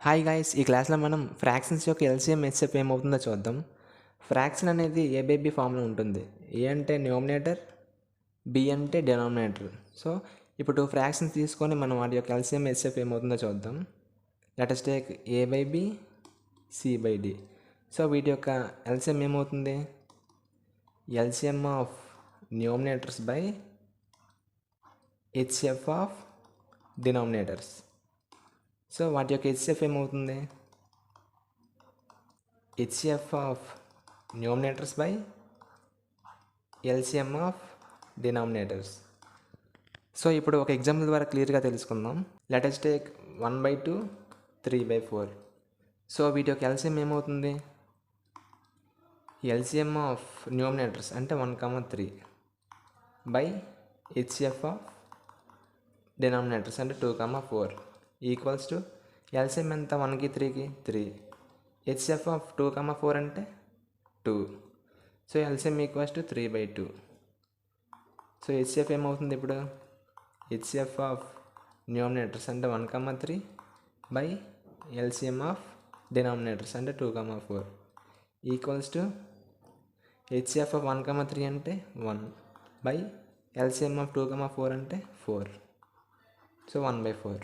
Hi guys, ఈ క్లాస్లో మనం ఫ్రాక్షన్స్ యొక్క ఎల్సిఎం హెచ్ఎఫ్ ఏమవుతుందో చూద్దాం. ఫ్రాక్షన్ అనేది ఏ బై బి ఫామ్లో ఉంటుంది. ఏ అంటే న్యూమినేటర్, బి అంటే డినామినేటర్. సో ఇప్పుడు టూ ఫ్రాక్షన్స్ తీసుకొని మనం వాటి యొక్క ఎల్సిఎం హెచ్ఎఫ్ ఏమవుతుందో చూద్దాం. Let us take A by B, C by D. So వీటి యొక్క ఎల్సిఎం ఏమవుతుంది? LCM of numerators by HCF of denominators. So వాటి యొక్క హెచ్ఎఫ్ ఏమవుతుంది? HCF of numerators by LCM of denominators. So ఇప్పుడు ఒక ఎగ్జాంపుల్ ద్వారా క్లియర్గా తెలుసుకుందాం. Let us take 1/2, 3/4. సో వీటి యొక్క ఎల్సిఎం ఏమవుతుంది? ఎల్సిఎం ఆఫ్ న్యూమినేటర్స్ అంటే 1, 3 బై హెచ్ఎఫ్ ఆఫ్ డినామినేటర్స్ అంటే 2, 4 ఈక్వల్స్ టు ఎల్సిఎం ఎంత? 1కి 3కి 3. హెచ్ఎఫ్ ఆఫ్ 2, 4 అంటే 2. So LCM equals to 3/2. So HF ఏమవుతుంది ఇప్పుడు? హెచ్ఎఫ్ ఆఫ్ న్యూమినేటర్స్ అంటే 1, 3 బై ఎల్సిఎం ఆఫ్ డినామినేటర్స్ అంటే 2, 4 ఈక్వల్స్ టు హెచ్ఎఫ్ ఆఫ్ 1, 3 అంటే 1 బై ఎల్సిఎం ఆఫ్ 2, 4 అంటే 4. సో 1/4.